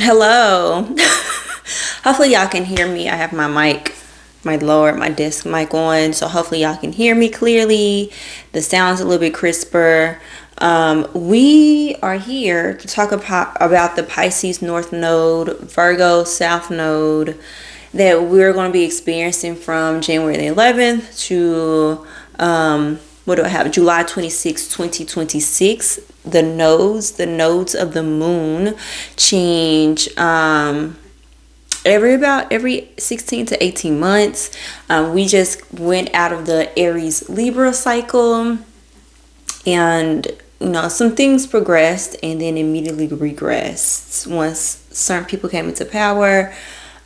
Hello. Hopefully y'all can hear me. I have my mic, my desk mic on, so hopefully y'all can hear me clearly. The sound's a little bit crisper. We are here to talk about the Pisces North Node, Virgo South Node that we're going to be experiencing from January the 11th to July 26, 2026. The nodes of the moon change every 16 to 18 months. We just went out of the Aries Libra cycle, and some things progressed and then immediately regressed once certain people came into power.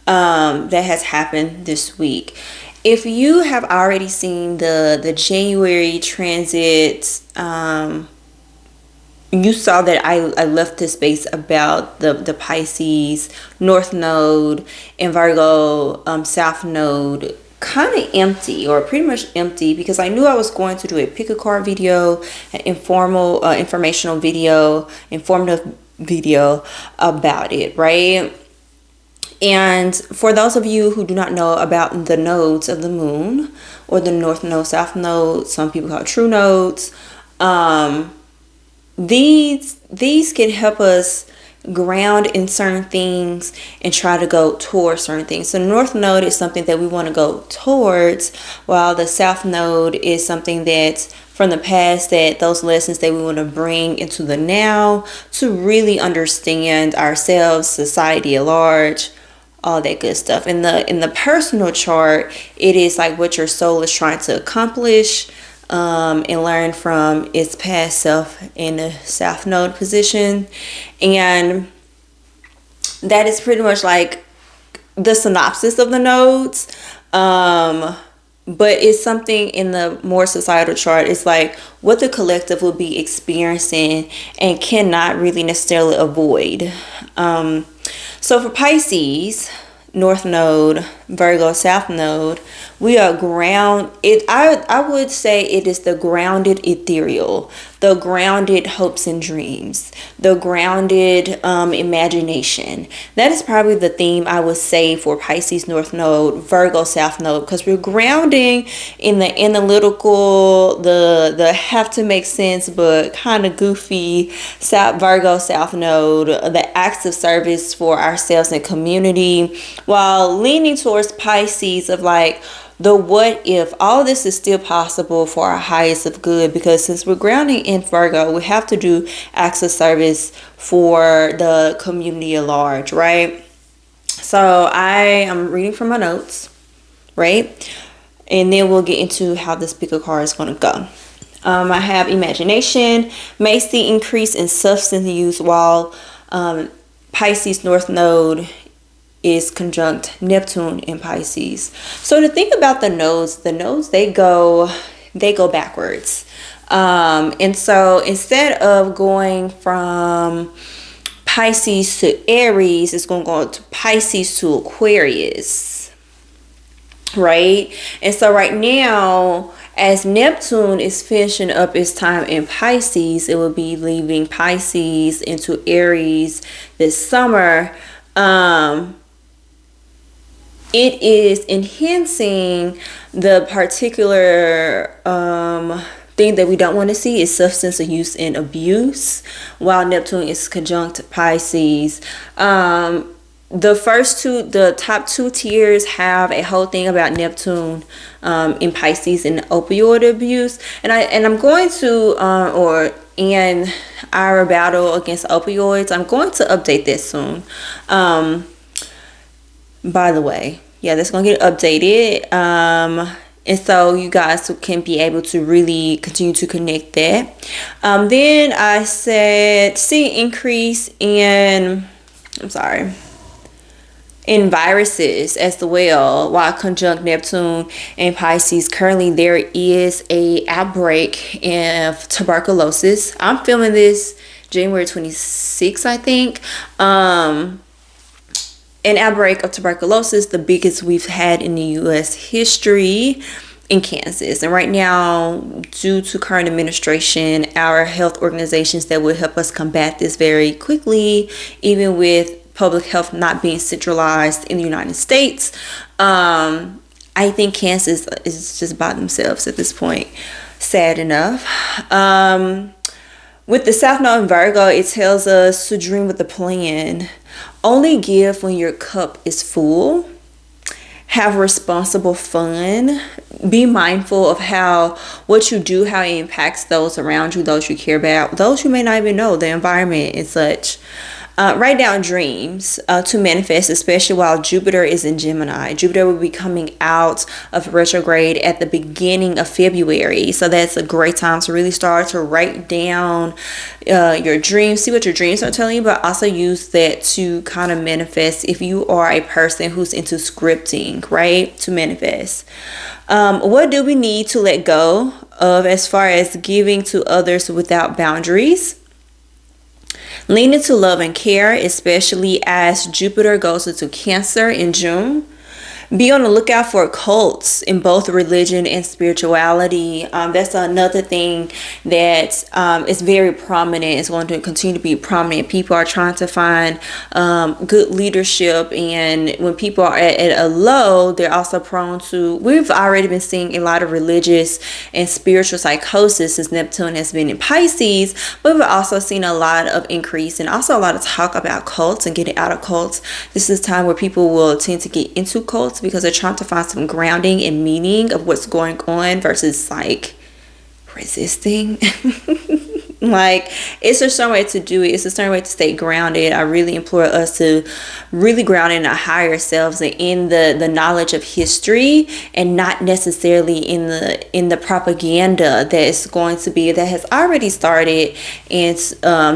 That has happened this week. If you have already seen the January transit, you saw that I left this space about the Pisces North Node and Virgo South Node kind of empty, or pretty much empty, because I knew I was going to do a Pickcard video, an informative video about it, right? And for those of you who do not know about the nodes of the moon, or the North Node, South Node, some people call it true nodes, these can help us ground in certain things and try to go towards certain things. So North Node is something that we want to go towards, while the South Node is something that's from the past, that those lessons that we want to bring into the now to really understand ourselves, society at large, all that good stuff. In the personal chart, it is like what your soul is trying to accomplish, and learn from its past self in the South Node position. And that is pretty much like the synopsis of the nodes. But it's something in the more societal chart. It's like what the collective will be experiencing and cannot really necessarily avoid. So for Pisces, North Node, Virgo, South Node, we are I would say it is the grounded ethereal, the grounded hopes and dreams, the grounded imagination. That is probably the theme I would say for Pisces North Node, Virgo South Node, because we're grounding in the analytical, the have to make sense but kind of goofy Virgo South Node, the acts of service for ourselves and community, while leaning towards Pisces of like the what if. All this is still possible for our highest of good, because since we're grounding in Virgo, we have to do acts of service for the community at large, right? So I am reading from my notes, right? And then we'll get into how this Pickcard is going to go. I have imagination may see increase in substance use, while Pisces North Node is conjunct Neptune in Pisces. So to think about the nodes they go backwards. And so instead of going from Pisces to Aries, it's going to go to Pisces to Aquarius, right? And so right now, as Neptune is finishing up its time in Pisces, it will be leaving Pisces into Aries this summer. It is enhancing the particular thing that we don't want to see is substance use and abuse, while Neptune is conjunct Pisces. The top two tiers have a whole thing about Neptune in Pisces and opioid abuse, and I'm going to in our battle against opioids, I'm going to update this soon. By the way, yeah, that's gonna get updated. And so you guys can be able to really continue to connect that. Then I said see increase in viruses as well, while conjunct Neptune and Pisces. Currently there is a outbreak of tuberculosis. I'm filming this January 26th, I think. An outbreak of tuberculosis, the biggest we've had in the U.S. history, in Kansas. And right now, due to current administration, our health organizations that will help us combat this very quickly, even with public health not being centralized in the United States. I think Cancer is just by themselves at this point. Sad enough. With the South Node in Virgo, it tells us to dream with a plan. Only give when your cup is full. Have responsible fun. Be mindful of what you do, how it impacts those around you, those you care about, those you may not even know, the environment and such. Write down dreams to manifest, especially while Jupiter is in Gemini. Jupiter will be coming out of retrograde at the beginning of February. So that's a great time to really start to write down your dreams, see what your dreams are telling you, but also use that to kind of manifest if you are a person who's into scripting, right? To manifest. What do we need to let go of as far as giving to others without boundaries? Lean into love and care, especially as Jupiter goes into Cancer in June. Be on the lookout for cults in both religion and spirituality. That's another thing that is very prominent. It's going to continue to be prominent. People are trying to find good leadership, and when people are at a low, they're also prone to. We've already been seeing a lot of religious and spiritual psychosis since Neptune has been in Pisces, but we've also seen a lot of increase and also a lot of talk about cults and getting out of cults. This is a time where people will tend to get into cults because they're trying to find some grounding and meaning of what's going on versus like resisting. Like, it's a certain way to do it. It's a certain way to stay grounded. I really implore us to really ground in our higher selves and in the knowledge of history, and not necessarily in the propaganda that has already started, and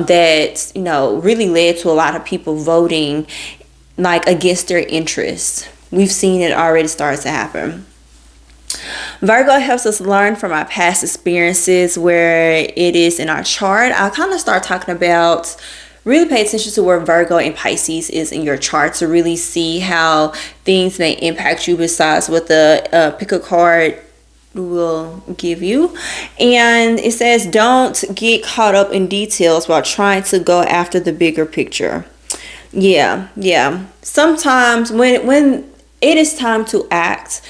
that really led to a lot of people voting like against their interests. We've seen it already start to happen. Virgo helps us learn from our past experiences where it is in our chart. I'll kind of start talking about, really pay attention to where Virgo and Pisces is in your chart to really see how things may impact you besides what the Pickcard will give you. And it says, don't get caught up in details while trying to go after the bigger picture. Yeah. Sometimes when it is time to act,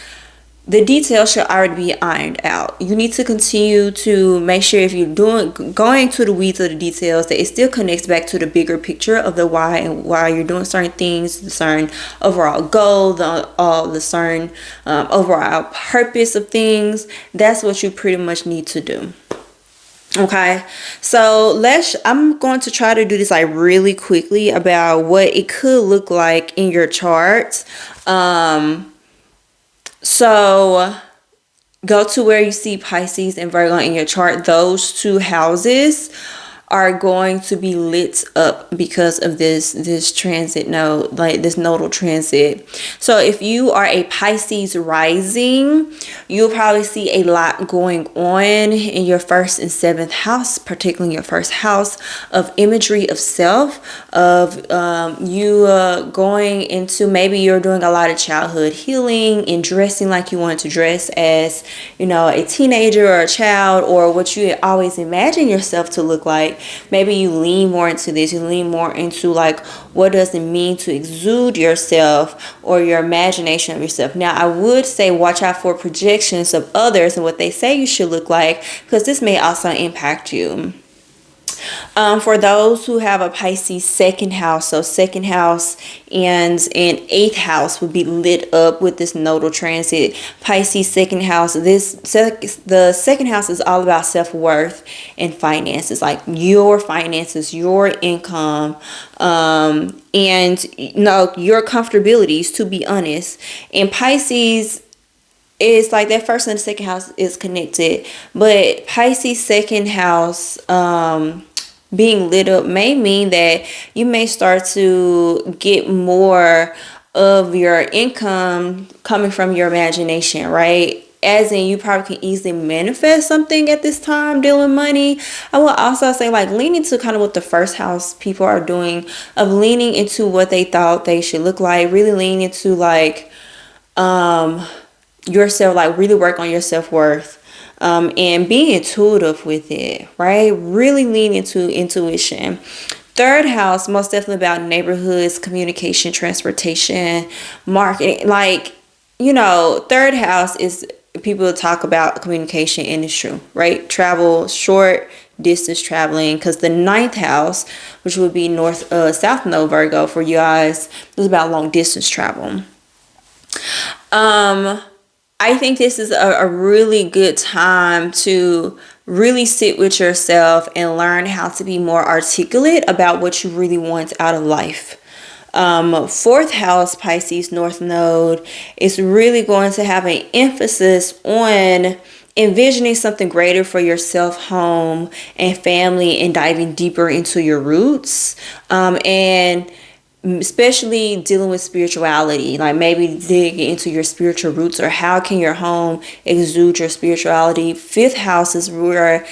the details should already be ironed out. You need to continue to make sure, if you're going to the weeds of the details, that it still connects back to the bigger picture of the why and why you're doing certain things, the certain overall goal, the certain overall purpose of things. That's what you pretty much need to do. Okay, so I'm going to try to do this like really quickly about what it could look like in your chart. So go to where you see Pisces and Virgo in your chart. Those two houses are going to be lit up because of this transit node, like this nodal transit. So if you are a Pisces rising, you'll probably see a lot going on in your first and seventh house, particularly your first house, of imagery of self, of you going into, maybe you're doing a lot of childhood healing and dressing like you wanted to dress as a teenager or a child, or what you had always imagined yourself to look like. Maybe you lean more into this. You lean more into like, what does it mean to exude yourself or your imagination of yourself. Now, I would say watch out for projections of others and what they say you should look like, because this may also impact you. For those who have a Pisces second house, so second house and eighth house would be lit up with this nodal transit. Pisces second house, the second house is all about self-worth and finances, like your finances, your income, and your comfortabilities, to be honest. And Pisces, it's like that first and the second house is connected, but Pisces second house being lit up may mean that you may start to get more of your income coming from your imagination, right? As in, you probably can easily manifest something at this time dealing with money. I will also say, like, leaning to kind of what the first house people are doing, of leaning into what they thought they should look like, really leaning into like yourself, like really work on your self-worth. And being intuitive with it, right? Really lean into intuition Third house, most definitely about neighborhoods, communication, transportation, marketing. Like, third house is people talk about communication, and it's true, right? Travel, short distance traveling, because the ninth house, which would be south node Virgo for you guys, is about long distance travel. I think this is a really good time to really sit with yourself and learn how to be more articulate about what you really want out of life. Fourth house, Pisces North Node, is really going to have an emphasis on envisioning something greater for yourself, home, and family, and diving deeper into your roots. And especially dealing with spirituality, like maybe digging into your spiritual roots, or how can your home exude your spirituality. Fifth house is where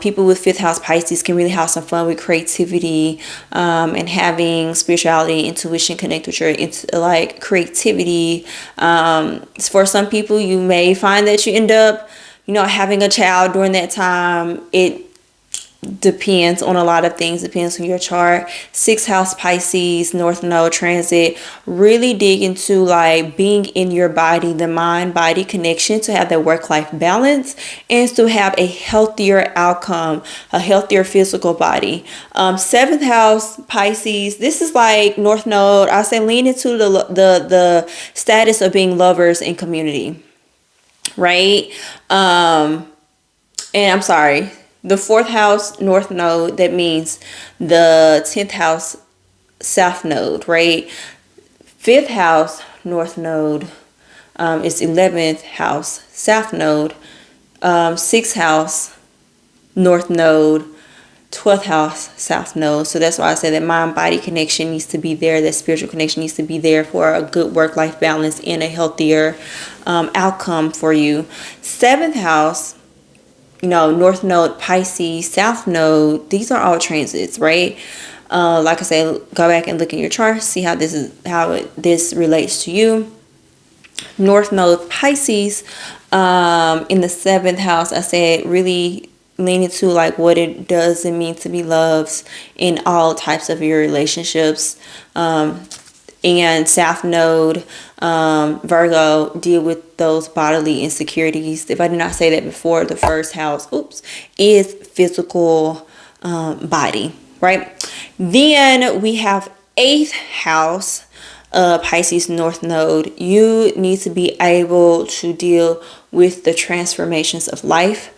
people with fifth house Pisces can really have some fun with creativity, and having spirituality, intuition connect with your like creativity. For some people, you may find that you end up having a child during that time. It depends on a lot of things, depends on your chart. Sixth house Pisces North Node transit, really dig into like being in your body, the mind body connection, to have that work-life balance and to have a healthier outcome, a healthier physical body. Seventh house Pisces, this is like North Node, I say lean into the status of being lovers in community, right? And I'm sorry, the fourth house North Node, that means the 10th house South Node, right? Fifth house North Node is 11th house South Node. Sixth house North Node, 12th house South Node. So that's why I say that mind-body connection needs to be there. That spiritual connection needs to be there for a good work-life balance and a healthier outcome for you. Seventh house, North Node, Pisces, South Node, these are all transits, right? Like I said, go back and look in your chart, see how this relates to you. North Node, Pisces, in the seventh house, I said really lean into like what it does and mean to be loved in all types of your relationships. And South Node, Virgo, deal with those bodily insecurities. If I did not say that before, the first house, is physical body, right? Then we have eighth house, Pisces North Node. You need to be able to deal with the transformations of life.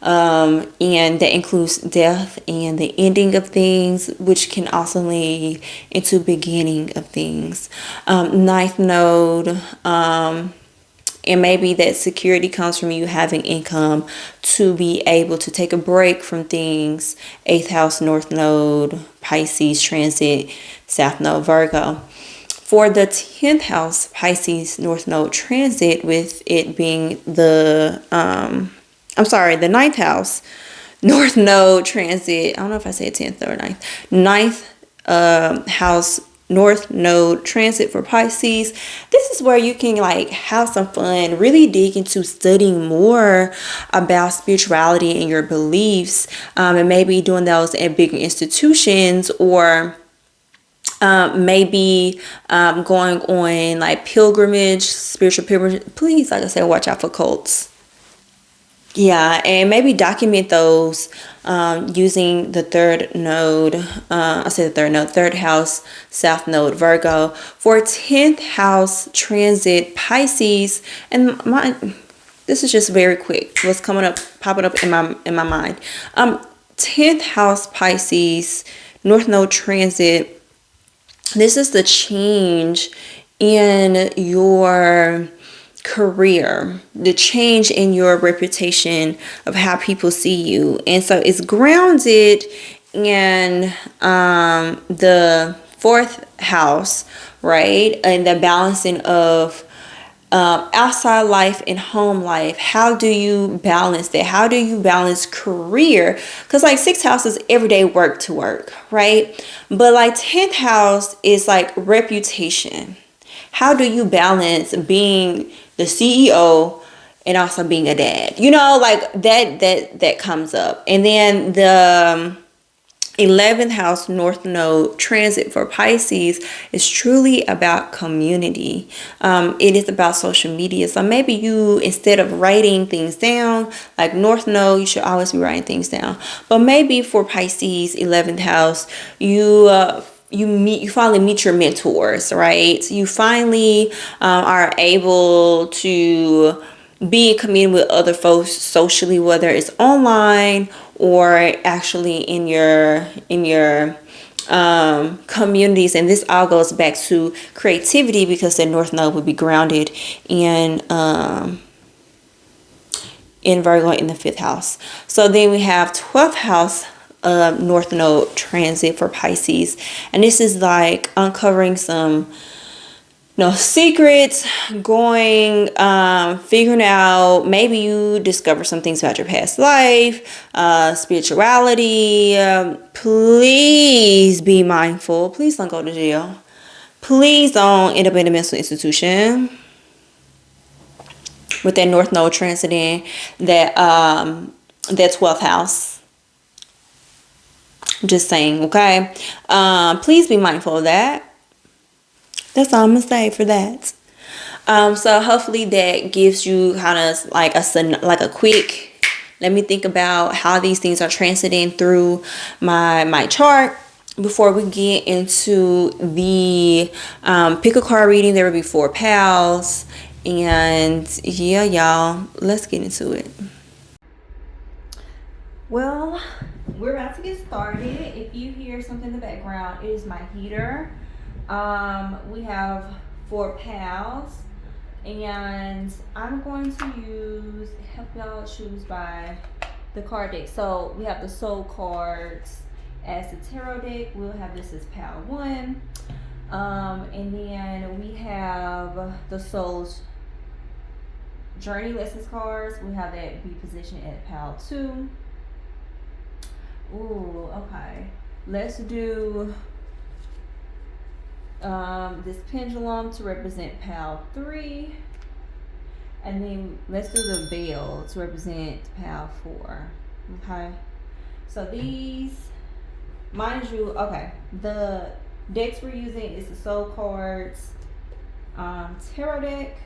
And that includes death and the ending of things, which can also lead into beginning of things. Ninth node, and maybe that security comes from you having income to be able to take a break from things. Eighth house North Node, Pisces transit, South Node Virgo. For the 10th house Pisces North Node transit, with it being the ninth house North Node transit. I don't know if I said 10th or 9th. Ninth house North Node transit for Pisces. This is where you can like have some fun, really dig into studying more about spirituality and your beliefs, and maybe doing those at bigger institutions, or maybe going on like spiritual pilgrimage. Please, like I said, watch out for cults. Yeah, and maybe document those using the third node. Third house, South Node, Virgo. For 10th house transit, Pisces, and this is just very quick. What's popping up in my mind. 10th house, Pisces, North Node transit. This is the change in your career, the change in your reputation of how people see you. And so it's grounded in the fourth house, right? And the balancing of outside life and home life. How do you balance that? How do you balance career? Because like sixth house is everyday work to work, right? But like 10th house is like reputation. How do you balance being the CEO and also being a dad? Like that comes up. And then the 11th house North Node transit for Pisces is truly about community. It is about social media. So maybe you, instead of writing things down, like North Node, you should always be writing things down. But maybe for Pisces 11th house, you finally meet your mentors, right? You finally are able to be in community with other folks socially, whether it's online or actually in your communities. And this all goes back to creativity, because the North Node would be grounded in Virgo in the 5th house. So then we have 12th house North Node transit for Pisces, and this is like uncovering some secrets, going, figuring out, maybe you discover some things about your past life, spirituality. Please be mindful. Please don't go to jail. Please don't end up in a mental institution with that North Node transiting that 12th house. Just saying, okay? Please be mindful of that. That's all I'm gonna say for that. So hopefully that gives you kind of like a quick, let me think about how these things are transiting through my chart before we get into the pick a card reading. There will be 4 pals, and yeah, y'all, let's get into it. Well, we're about to get started. If you hear something in the background, it is my heater. We have 4 pals, and I'm going to help y'all choose by the card deck. So we have the soul cards as the tarot deck. We'll have this as pal 1, and then we have the soul's journey lessons cards. We have that be positioned at pal 2. Ooh, okay, let's do this pendulum to represent pal 3, and then let's do the bell to represent pal 4. Okay, so these, mind you, okay, the decks we're using is the soul cards tarot deck,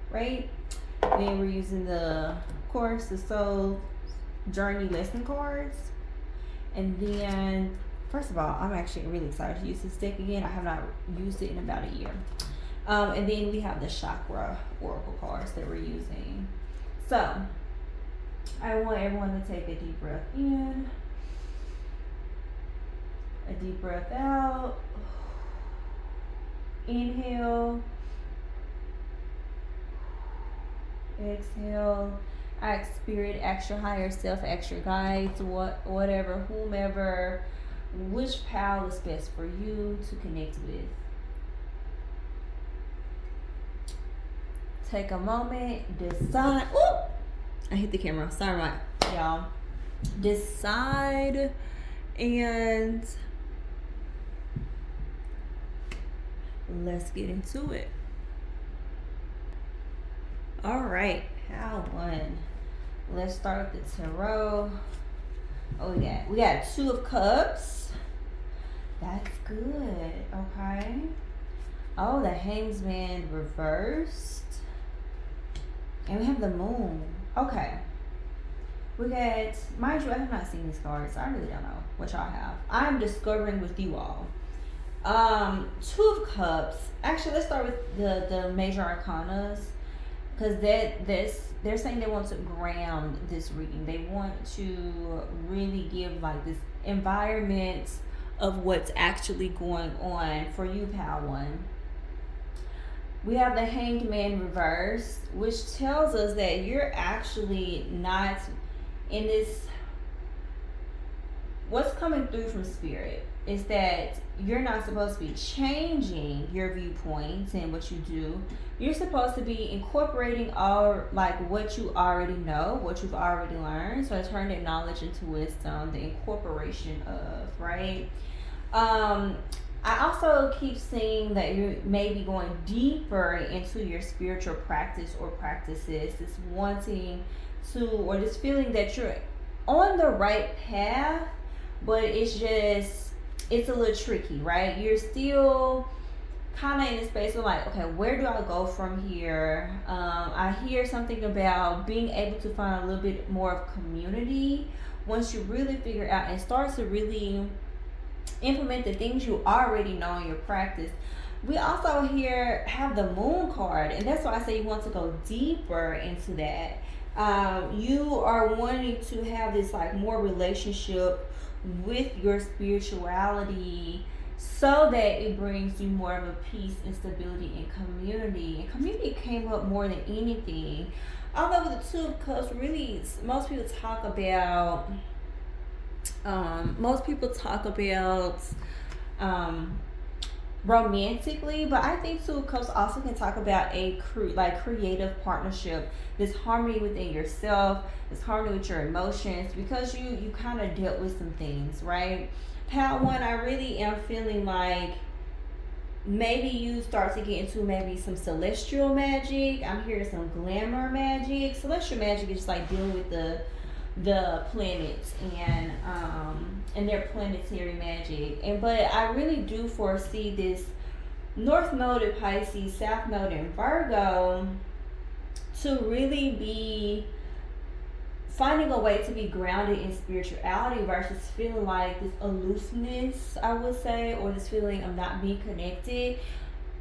right? Then we're using of course the soul journey lesson cards, and then first of all, I'm actually really excited to use this deck again. I have not used it in about a year. And then we have the chakra oracle cards that we're using. So I want everyone to take a deep breath in, a deep breath out. Inhale, exhale. Ask spirit, ask your higher self, ask your guides, whatever, whomever, which pal is best for you to connect with. Take a moment, decide. Ooh, I hit the camera. Sorry, y'all. Decide, and let's get into it. All right, pal 1. Let's start with the tarot. Oh, we got 2 of Cups. That's good. Okay. Oh, the Hangman reversed, and we have the Moon. Okay. We got, mind you, I have not seen these cards. I really don't know what y'all have. I'm discovering with you all. 2 of Cups. Actually, let's start with the major arcanas, because they're saying they want to ground this reading. They want to really give like this environment of what's actually going on for you, pal 1. We have the Hanged Man reverse, which tells us that you're actually not in this. What's coming through from spirit is that you're not supposed to be changing your viewpoints and what you do. You're supposed to be incorporating all like what you already know, what you've already learned. So turn that knowledge into wisdom, the incorporation of, right? I also keep seeing that you're maybe going deeper into your spiritual practice or practices, this wanting to, or this feeling that you're on the right path, but it's a little tricky, right? You're still kind of in a space of like, okay, where do I go from here? I hear something about being able to find a little bit more of community once you really figure out and start to really implement the things you already know in your practice. We also here have the moon card, and that's why I say you want to go deeper into that. You are wanting to have this like more relationship with your spirituality so that it brings you more of a peace and stability and community. And community came up more than anything. Although with the Two of Cups, really, most people talk about um, romantically, but I think Two of Cups also can talk about a creative partnership, this harmony within yourself, this harmony with your emotions, because you kind of dealt with some things, right? Pal one, I really am feeling like maybe you start to get into maybe some celestial magic. I'm hearing some glamour magic. Celestial magic is just like dealing with the planets and their planetary magic. And but I really do foresee this North Node in Pisces, South Node in Virgo to really be finding a way to be grounded in spirituality versus feeling like this aloofness, I would say, or this feeling of not being connected.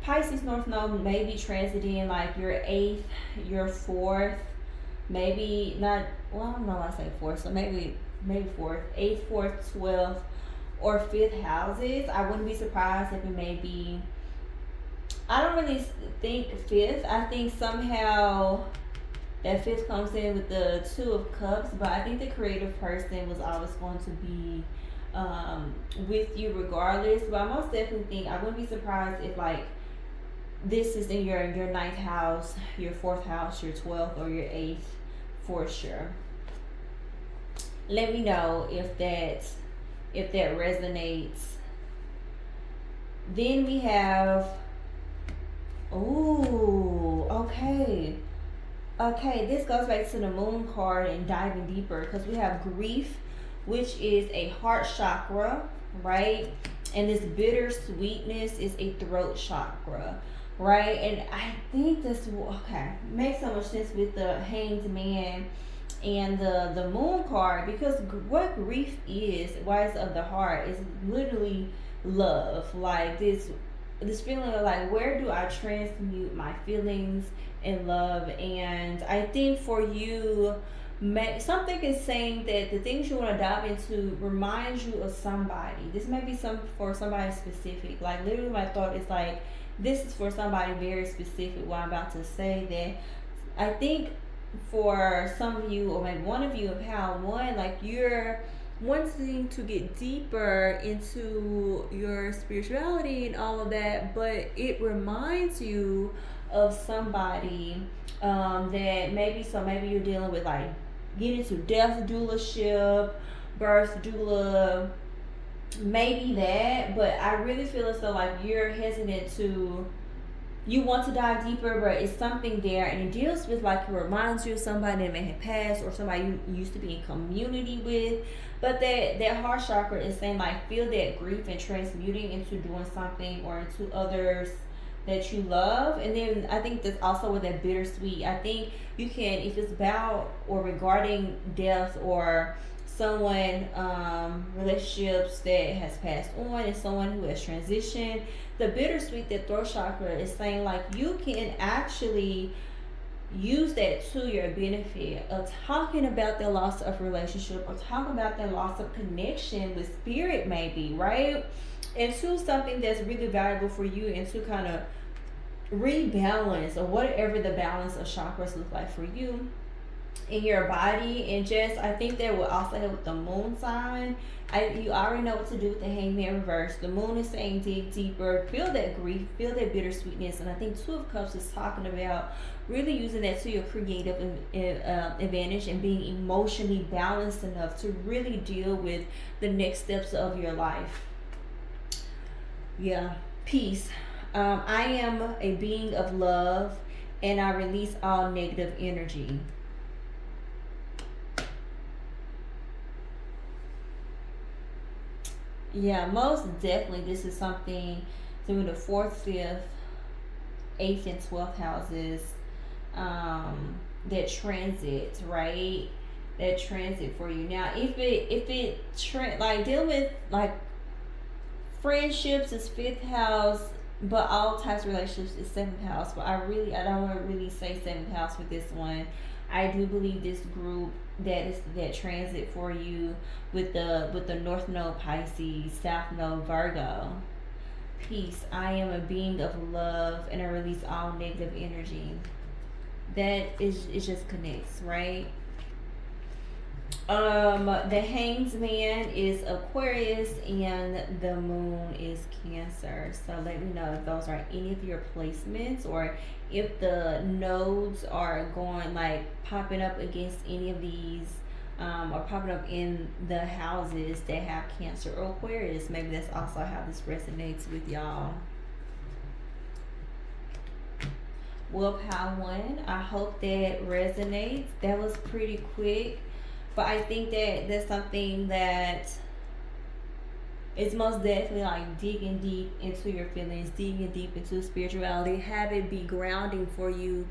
Pisces North Node may be transiting like your 8th, your 4th, maybe not, well, I don't know why I say 4th, so maybe 4th, 8th, 4th, 12th, or 5th houses. I wouldn't be surprised if it may be, I don't really think 5th. I think somehow that 5th comes in with the Two of Cups, but I think the creative person was always going to be with you regardless. But I most definitely think I wouldn't be surprised if like this is in your 9th house, your 4th house, your 12th, or your 8th for sure. Let me know if that resonates. Then we have, ooh, okay. Okay, this goes back to the moon card and diving deeper because we have grief, which is a heart chakra, right? And this bitter sweetness is a throat chakra, right? And I think this makes so much sense with the Hanged Man and the moon card, because what grief is, why it's of the heart, is literally love. Like this feeling of like, where do I transmute my feelings and love? And I think for you, something is saying that the things you want to dive into reminds you of somebody. This may be for somebody specific. Like literally my thought is like, this is for somebody very specific, what I'm about to say. That I think for some of you, or maybe one of you of how one, like you're wanting to get deeper into your spirituality and all of that, but it reminds you of somebody that maybe you're dealing with like getting to death doulaship, birth doula, maybe that. But I really feel as though like you're hesitant to, you want to dive deeper, but it's something there, and it deals with like, it reminds you of somebody that may have passed or somebody you used to be in community with. But that heart chakra is saying like, feel that grief and transmuting into doing something or into others that you love. And then I think that's also with that bittersweet. I think you can, if it's about or regarding death or someone, relationships that has passed on and someone who has transitioned, the bittersweet, that throat chakra is saying like, you can actually use that to your benefit of talking about the loss of relationship or talking about the loss of connection with spirit maybe, right? And to something that's really valuable for you, and to kind of rebalance or whatever the balance of chakras look like for you in your body. And just, I think that will also help with the moon sign. You already know what to do with the Hangman reverse. The moon is saying dig deeper, feel that grief, feel that bittersweetness. And I think Two of Cups is talking about really using that to your creative advantage and being emotionally balanced enough to really deal with the next steps of your life. Yeah, peace. I am a being of love, and I release all negative energy. Yeah, most definitely this is something through the fourth, fifth, eighth, and 12th houses, that transit, right? That transit for you. Now, like dealing with like friendships is fifth house, but all types of relationships is seventh house. But I don't want to really say seventh house with this one. I do believe this group that transit for you with the North Node Pisces, South Node Virgo. Peace. I am a being of love, and I release all negative energy. That is, it just connects, right? The Hanged Man is Aquarius and the Moon is Cancer. So let me know if those are any of your placements, or if the nodes are going like popping up against any of these, or popping up in the houses that have Cancer or Aquarius. Maybe that's also how this resonates with y'all. Willpower 1. I hope that resonates. That was pretty quick. But I think that that's something that is most definitely like digging deep into your feelings, digging deep into spirituality. Have it be grounding for you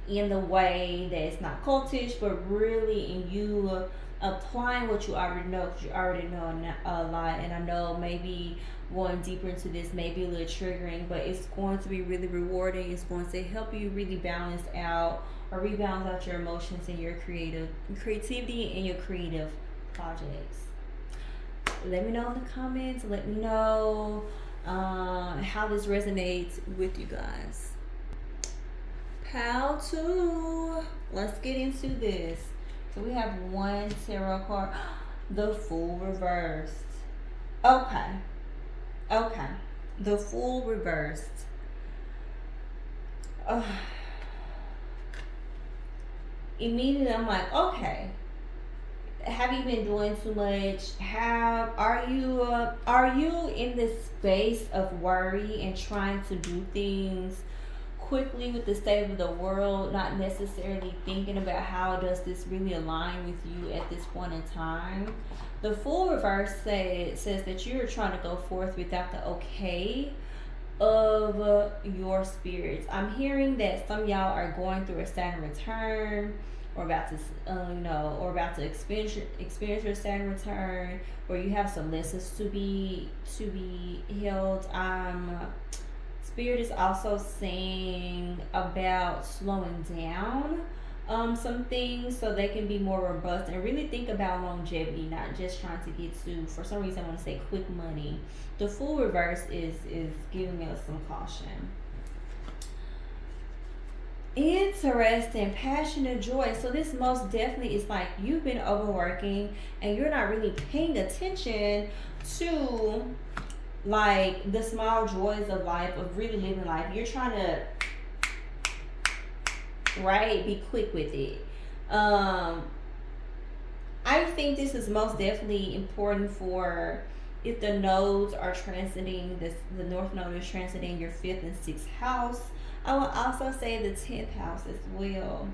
in the way that it's not cultish, but really in you applying what you already know, because you already know a lot. And I know maybe going deeper into this may be a little triggering, but it's going to be really rewarding. It's going to help you really balance out or rebalance out your emotions and your creativity and your creative projects. Let me know in the comments. Let me know how this resonates with you guys. Pal 2. Let's get into this. So we have one tarot card. The Fool reversed. Okay. The Fool reversed. Immediately I'm like, okay, have you been doing too much? Are you in this space of worry and trying to do things quickly with the state of the world, not necessarily thinking about how does this really align with you at this point in time? The Fool reverse says that you're trying to go forth without the okay of your spirits. I'm hearing that some of y'all are going through a Saturn return, or about to, or about to experience your Saturn return, or you have some lessons to be held. Spirit is also saying about slowing down some things so they can be more robust, and really think about longevity, not just trying to get to, for some reason I want to say quick money. The Fool reverse is giving us some caution. Interesting. Passion and joy. So this most definitely is like you've been overworking and you're not really paying attention to like the small joys of life, of really living life. You're trying to be quick with it. I think this is most definitely important for if the nodes are transiting this. The North Node is transiting your 5th and 6th house. I will also say the 10th house as well.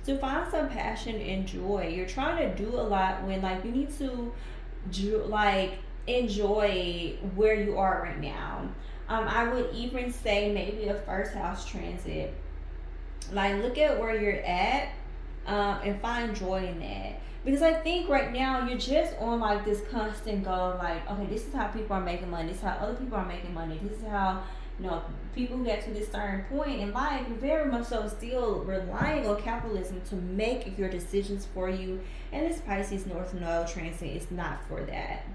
To find some passion and joy. You're trying to do a lot when like you need to enjoy where you are right now. I would even say maybe a 1st house transit. Like look at where you're at and find joy in that. Because I think right now you're just on like this constant go of like, okay, this is how people are making money. This is how other people are making money. This is how, people who get to this certain point in life, you're very much so still relying on capitalism to make your decisions for you. And this Pisces North Node transit is not for that.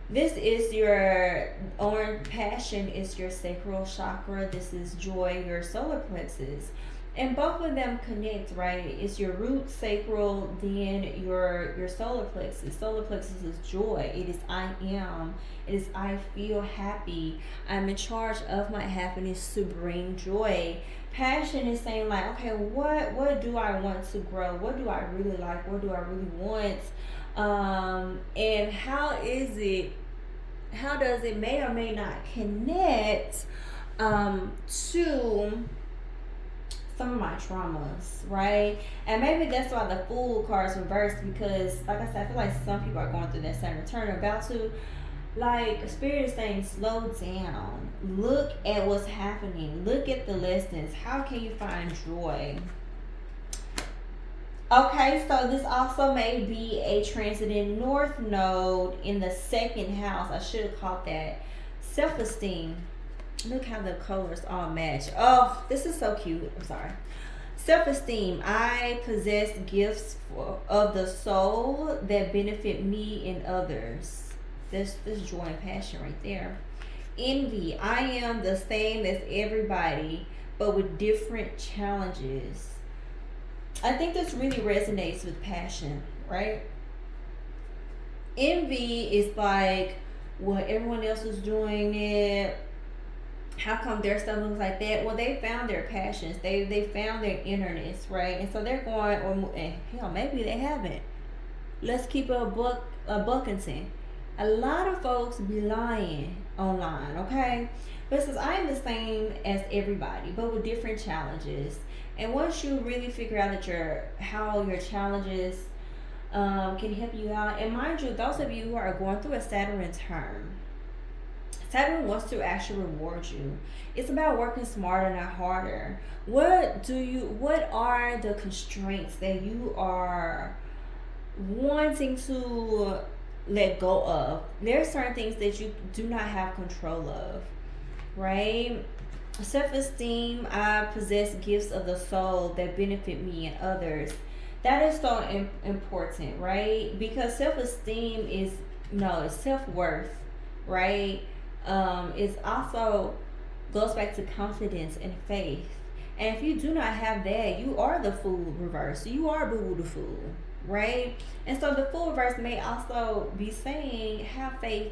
This is your orange passion, is your sacral chakra. This is joy, your solar plexus. And both of them connect, right? It's your root sacral, then your solar plexus. Solar plexus is joy. It is I am. It is I feel happy. I'm in charge of my happiness to bring joy. Passion is saying like, okay, what do I want to grow? What do I really like? What do I really want? And how does it may or may not connect to some of my traumas, right? And maybe that's why the Fool card's reversed, because like I said, I feel like some people are going through that Saturn return, about to Like, Spirit is saying, slow down. Look at what's happening. Look at the lessons. How can you find joy? Okay, so this also may be a transit in North Node in the second house. I should have called that. Self-esteem. Look how the colors all match. Oh, this is so cute. I'm sorry. Self-esteem. I possess gifts of the soul that benefit me and others. This joy and passion right there. Envy. I am the same as everybody, but with different challenges. I think this really resonates with passion, right? Envy is like, well, everyone else is doing it. How come their stuff looks like that? Well, they found their passions. They found their innerness, right? And so they're going, or hell, maybe they haven't. Let's keep a Buckington. A lot of folks be lying online, okay? But it says, I am the same as everybody, but with different challenges. And once you really figure out that how your challenges can help you out, and mind you, those of you who are going through a Saturn return, Saturn wants to actually reward you. It's about working smarter, not harder. What are the constraints that you are wanting to let go of? There are certain things that you do not have control of, right? Self-esteem. I possess gifts of the soul that benefit me and others. That is so important, right? Because self-esteem is it's self-worth, right? It's also goes back to confidence and faith. And if you do not have that, you are the fool reverse. You are boo the fool, right? And so the fool reverse may also be saying, have faith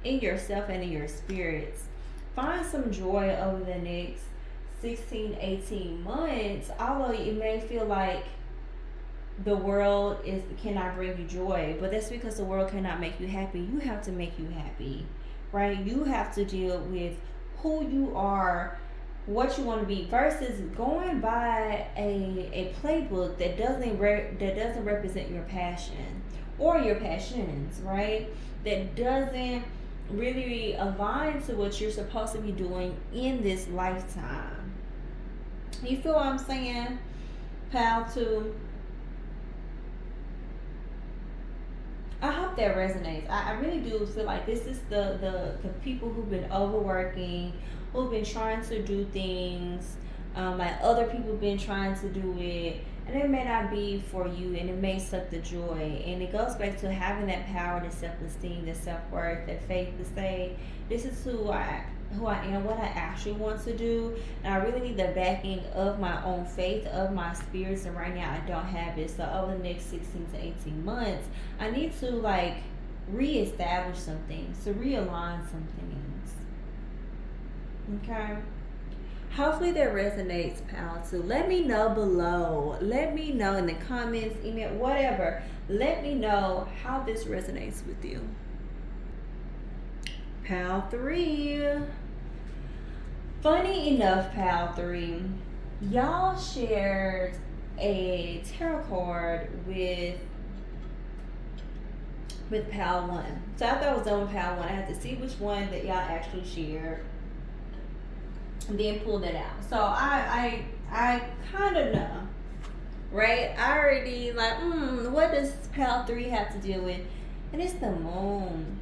in yourself and in your spirits. Find some joy over the next 16, 18 months. Although it may feel like the world cannot bring you joy, but that's because the world cannot make you happy. You have to make you happy, right? You have to deal with who you are, what you want to be, versus going by a playbook that doesn't represent your passion or your passions, right? That doesn't really align to what you're supposed to be doing in this lifetime. You feel what I'm saying, pal? Too. I hope that resonates. I really do feel like this is the people who've been overworking, who've been trying to do things like other people been trying to do it, and it may not be for you, and it may suck the joy. And it goes back to having that power, the self-esteem, the self-worth, that faith to say, this is who I am, what I actually want to do, and I really need the backing of my own faith, of my spirits, and right now I don't have it. So over the next 16 to 18 months, I need to reestablish some things, to realign some things. Okay? Hopefully that resonates, pal, too. Let me know below. Let me know in the comments, email, whatever. Let me know how this resonates with you. Pal 3. Funny enough, Pal 3, y'all shared a tarot card with Pal 1. So after I was done with Pal 1, I had to see which one that y'all actually shared and then pull that out. So I kind of know, right? I already what does Pal 3 have to deal with? And it's the moon.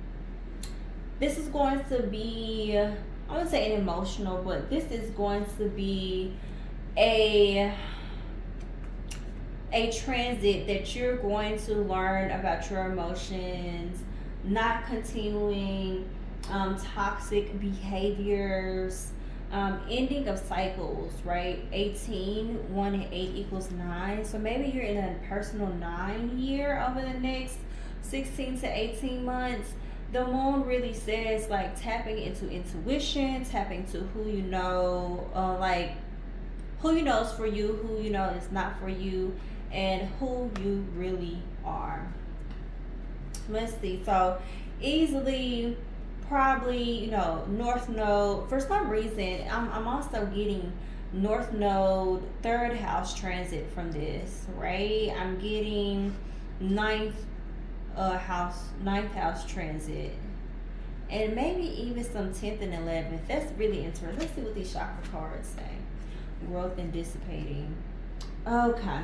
This is going to be, I wouldn't say an emotional, but this is going to be a transit that you're going to learn about your emotions, not continuing toxic behaviors, ending of cycles, right? 18, 1 and 8 equals 9. So maybe you're in a personal 9 year over the next 16 to 18 months. The moon really says tapping into intuition, tapping to who you know, who you know is for you, who you know is not for you, and who you really are. Let's see. So easily, probably, North Node. For some reason, I'm also getting North Node, 3rd house transit from this, right? I'm getting 9th house transit. and maybe even some 10th and 11th. That's really interesting. Let's see what these chakra cards say. Growth and dissipating. Okay.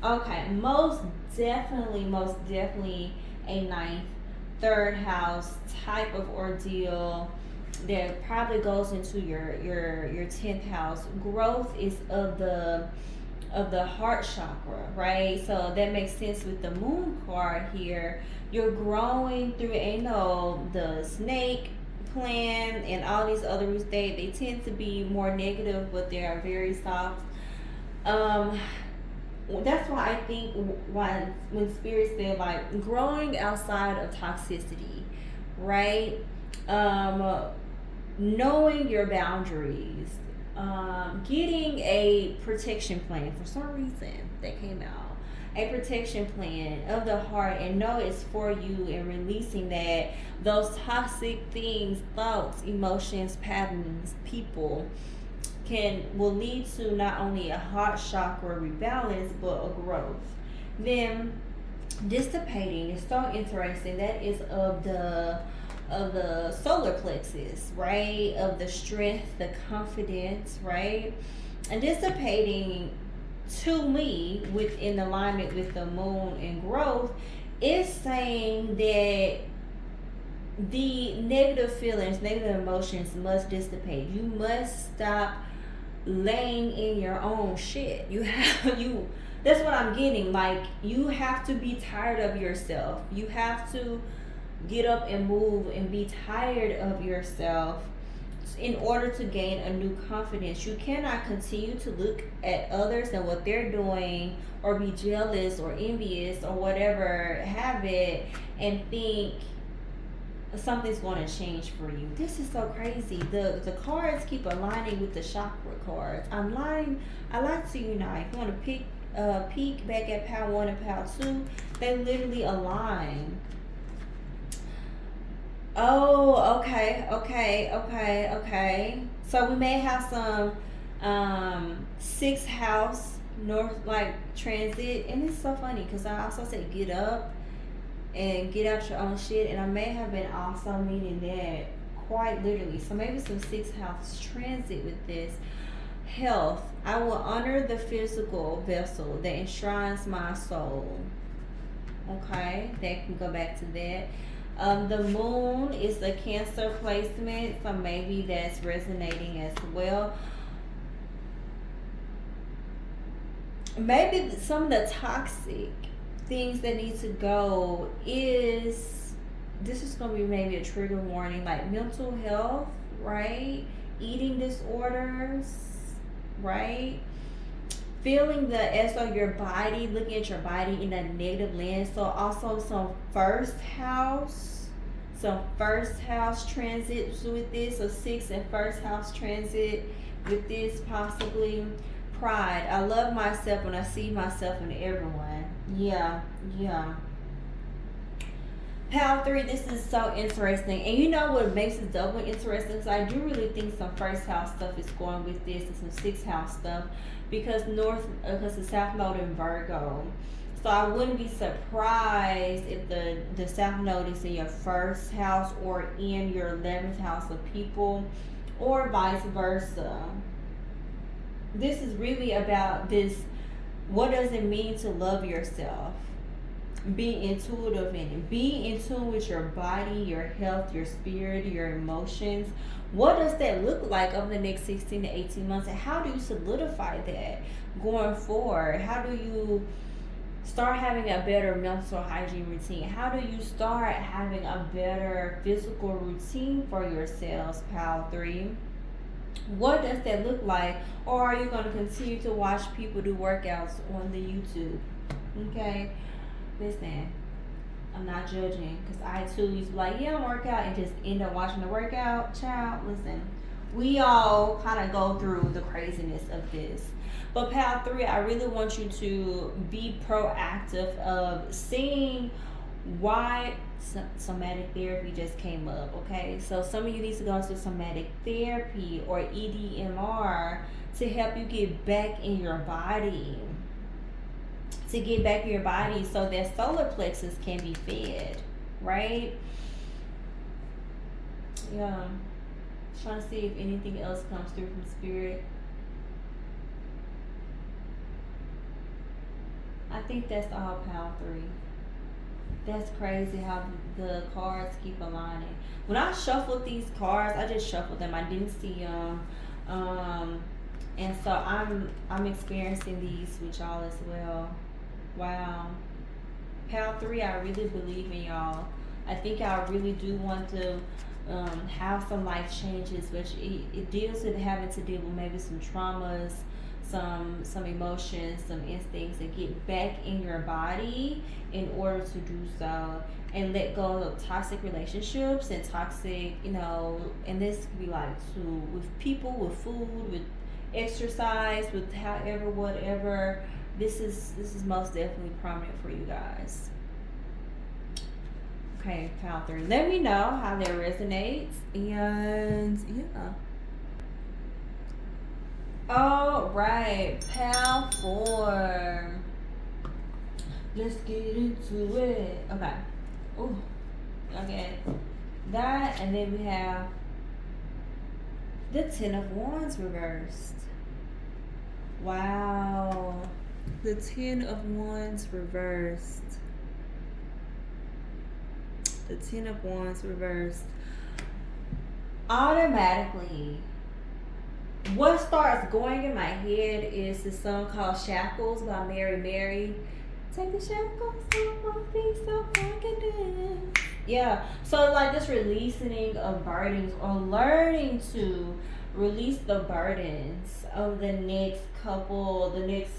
Okay. Most definitely a ninth, third house type of ordeal that probably goes into your 10th house. Growth is of the heart chakra, right? So that makes sense with the moon card here. You're growing through, the snake plan and all these other roots. They tend to be more negative, but they are very soft. That's why I think when spirit said like growing outside of toxicity, right? Knowing your boundaries, getting a protection plan. For some reason that came out, a protection plan of the heart, and know it's for you, and releasing those toxic things, thoughts, emotions, patterns, people will lead to not only a heart chakra rebalance but a growth. Then dissipating is so interesting. That is of the solar plexus, right? Of the strength, the confidence, right? And dissipating, to me, within alignment with the moon and growth, is saying that the negative feelings, negative emotions must dissipate. You must stop laying in your own shit. That's what I'm getting. Like, you have to be tired of yourself. You have to get up and move and be tired of yourself in order to gain a new confidence. You cannot continue to look at others and what they're doing, or be jealous or envious or whatever habit, and think something's going to change for you. This is so crazy. The cards keep aligning with the chakra cards. I like to unite. If you want to peek back at pile 1 and pile 2, they literally align. Oh, okay. So we may have some 6th house north like transit, and it's so funny because I also said get up and get out your own shit, and I may have been also meaning that quite literally. So maybe some 6th house transit with this. Health. I will honor the physical vessel that enshrines my soul. Okay, that can go back to that. The moon is the Cancer placement, so maybe that's resonating as well. Maybe some of the toxic things that need to go is, this is going to be maybe a trigger warning, like mental health, right? Eating disorders, right? Feeling as though your body, looking at your body in a negative lens. So also some first house transits with this. So 6th and first house transit with this, possibly. Pride. I love myself when I see myself in everyone. Yeah. Pile 3, this is so interesting. And you know what makes it double interesting? So I do really think some first house stuff is going with this, and some 6th house stuff, because the South Node in Virgo. So I wouldn't be surprised if the South Node is in your first house or in your 11th house of people, or vice versa. This is really about this. What does it mean to love yourself? Be intuitive in it. Be in tune with your body, your health, your spirit, your emotions. What does that look like over the next 16 to 18 months? And how do you solidify that going forward? How do you start having a better mental hygiene routine? How do you start having a better physical routine for yourselves, pile 3? What does that look like? Or are you going to continue to watch people do workouts on the YouTube? Okay, listen, I'm not judging, because I too used to be like, yeah, I'm workout, and just end up watching the workout. Child, listen, we all kind of go through the craziness of this. But pile 3, I really want you to be proactive of seeing why somatic therapy just came up. Okay, so some of you need to go into somatic therapy or EDMR to help you get back in your body, so that solar plexus can be fed, right? Yeah. Trying to see if anything else comes through from spirit. I think that's all pile 3. That's crazy how the cards keep aligning. When I shuffled these cards, I just shuffled them. I didn't see them. And so I'm experiencing these with y'all as well. Wow. Pal 3, I really believe in y'all. I think I really do want to have some life changes, which it deals with having to deal with maybe some traumas, some emotions, some instincts, and get back in your body in order to do so, and let go of toxic relationships and toxic, and this could be like with people, with food, with exercise, with however, whatever. This is most definitely prominent for you guys. Okay, pile 3. Let me know how that resonates, and yeah. All right, pal 4. Let's get into it. Okay. Ooh. Okay. That, and then we have the 10 of Wands reversed. Wow. The 10 of Wands reversed. The 10 of Wands reversed. Automatically, what starts going in my head is the song called Shackles by Mary Mary. Take the shackles off my feet so I can dance. Yeah, so like this releasing of burdens, or learning to release the burdens of the next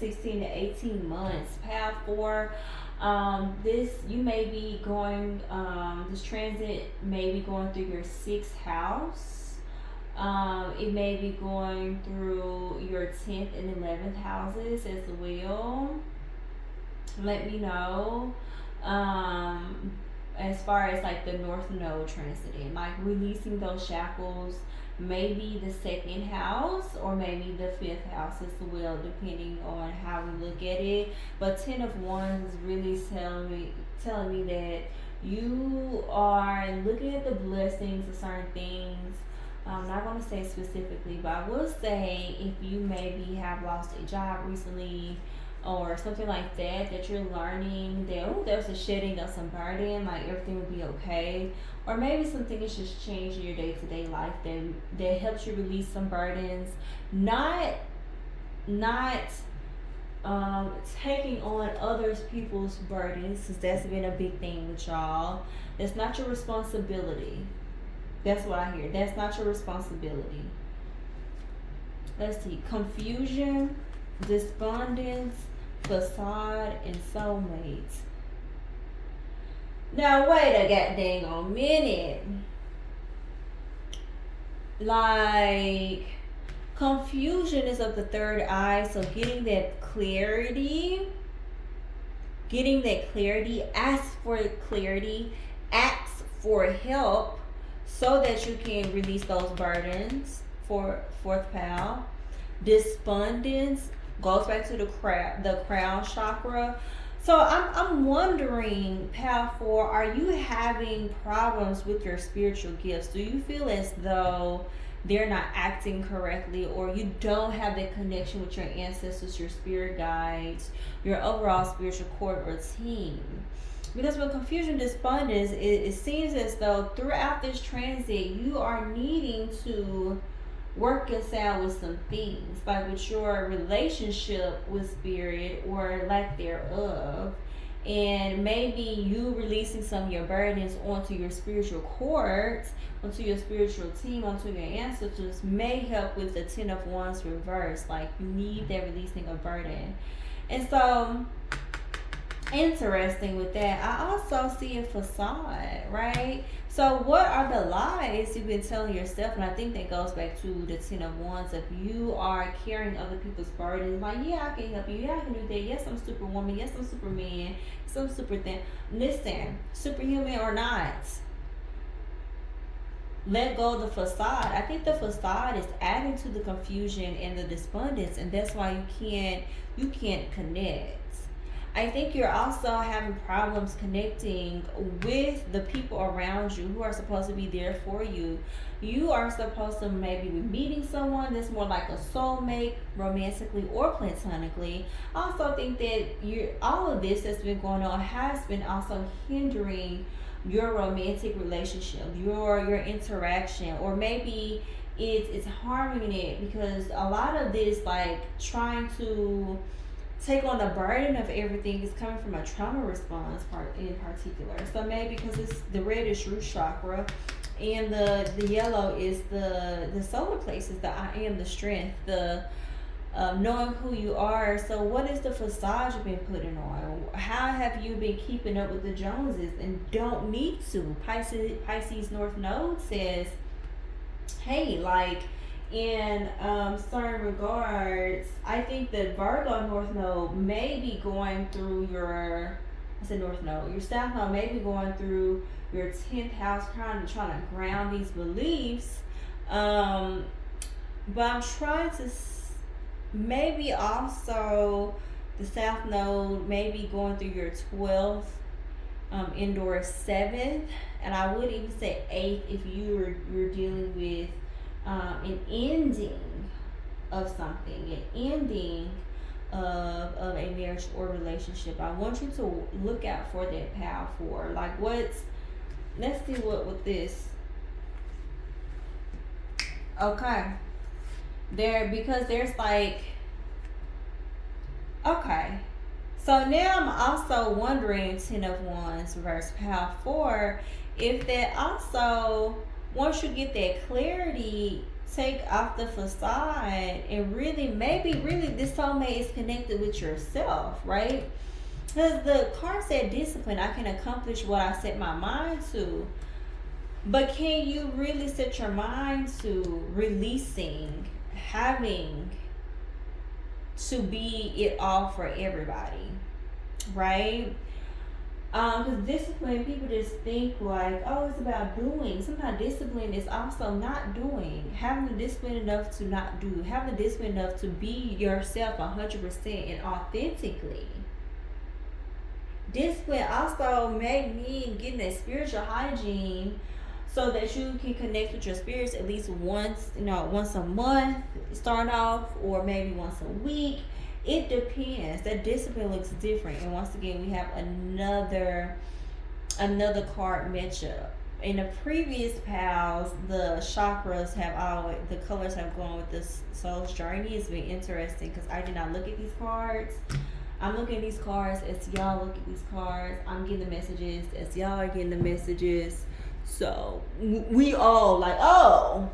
16 to 18 months. Path 4, you may be going, this transit may be going through your 6th house. It may be going through your 10th and 11th houses as well. Let me know. As far as like the North Node transiting, like releasing those shackles, maybe the 2nd house or maybe the 5th house as well, depending on how we look at it. But 10 of Wands is really telling me that you are looking at the blessings of certain things. I'm not going to say specifically, but I will say if you maybe have lost a job recently or something like that you're learning that there's a shedding of some burden, like everything will be okay. Or maybe some things just change in your day-to-day life that helps you release some burdens. Not taking on others people's burdens, because that's been a big thing with y'all. That's not your responsibility. That's what I hear. That's not your responsibility. Let's see. Confusion, despondence, facade, and soulmates. Now wait a goddamn on minute. Like, confusion is of the 3rd eye, so getting that clarity, ask for clarity, ask for help so that you can release those burdens. For 4th pal. Despondence goes back to the crown chakra. So I'm wondering, pal 4, are you having problems with your spiritual gifts? Do you feel as though they're not acting correctly, or you don't have that connection with your ancestors, your spirit guides, your overall spiritual core or team? Because with confusion, despondence, it seems as though throughout this transit you are needing to reconcile with some things, like with your relationship with spirit or lack thereof, and maybe you releasing some of your burdens onto your spiritual courts, onto your spiritual team, onto your ancestors, may help with the 10 of Wands reverse. Like, you need that releasing of burden. And so, interesting with that, I also see a facade, right? So what are the lies you've been telling yourself? And I think that goes back to the 10 of Wands. If you are carrying other people's burdens, like, yeah, I can help you, yeah, I can do that, yes, I'm superwoman, yes, I'm superman, yes, I'm super thing. Listen, superhuman or not, let go of the facade. I think the facade is adding to the confusion and the despondence, and that's why you can't connect. I think you're also having problems connecting with the people around you who are supposed to be there for you. You are supposed to maybe be meeting someone that's more like a soulmate, romantically or platonically. I also think that all of this that's been going on has been also hindering your romantic relationship, your interaction, or maybe it's harming it because a lot of this, like trying to take on the burden of everything, is coming from a trauma response part in particular. So maybe because it's the red is root chakra, and the yellow is the solar plexus, the I am, the strength, the knowing who you are. So what is the facade you've been putting on? How have you been keeping up with the Joneses and don't need to? Pisces North Node says, hey, like in certain regards, I think that Virgo North Node may be going through your, I said North Node, your South Node may be going through your 10th house, trying to ground these beliefs. But I'm trying to maybe also the South Node may be going through your 12th, indoor 7th, and I would even say 8th if you're dealing with an ending of something, an ending of a marriage or relationship. I want you to look out for that power for, like, let's see what with this. Okay. Because there's like, okay. So now I'm also wondering, 10 of Wands reverse power 4, if that also, once you get that clarity, take off the facade and really, maybe really this soulmate is connected with yourself, right? Because the card said discipline, I can accomplish what I set my mind to. But can you really set your mind to releasing, having to be it all for everybody, right? Because discipline, people just think like, oh, it's about doing. Sometimes discipline is also not doing. Having the discipline enough to not do. Having the discipline enough to be yourself 100% and authentically. Discipline also may mean getting a spiritual hygiene so that you can connect with your spirits at least once a month, start off, or maybe once a week. It depends. That discipline looks different. And once again, we have another card matchup. In the previous pals, the chakras have always, the colors have gone with this soul's journey. It's been interesting because I did not look at these cards. I'm looking at these cards as y'all look at these cards. I'm getting the messages as y'all are getting the messages. So we all like, oh,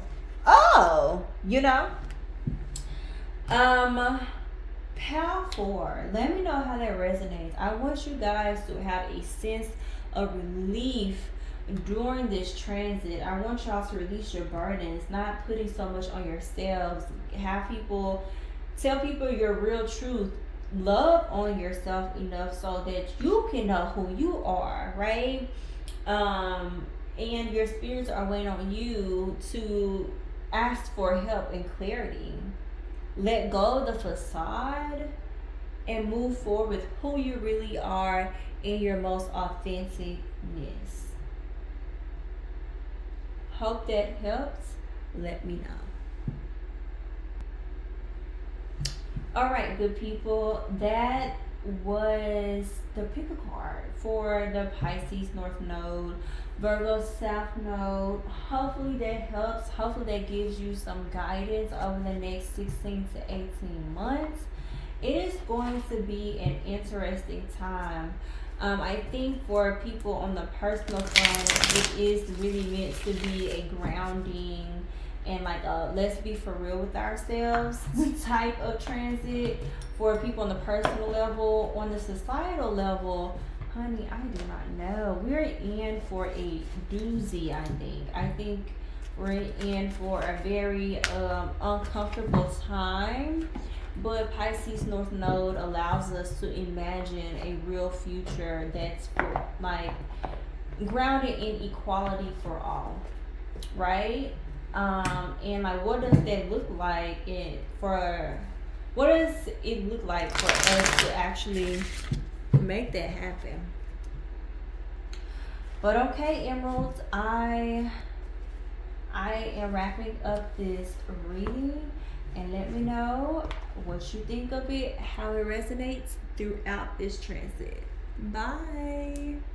Pal 4, let me know how that resonates. I want you guys to have a sense of relief during this transit. I want y'all to release your burdens, not putting so much on yourselves. Tell people your real truth. Love on yourself enough so that you can know who you are, right? And your spirits are waiting on you to ask for help and clarity. Let go of the facade and move forward with who you really are in your most authenticness. Hope that helps. Let me know. All right, good people. That was the Pickcard for the Pisces North Node, Virgo South Node. Hopefully that helps. Hopefully that gives you some guidance over the next 16 to 18 months. It is going to be an interesting time. I think for people on the personal front, it is really meant to be a grounding and like a let's be for real with ourselves type of transit. For people on the personal level, on the societal level, honey, I do not know. We're in for a doozy, I think we're in for a very uncomfortable time. But Pisces North Node allows us to imagine a real future that's like grounded in equality for all, right? And like, what does that look like for us to actually make that happen. But okay, Emeralds, I am wrapping up this reading, and let me know what you think of it, how it resonates throughout this transit. Bye.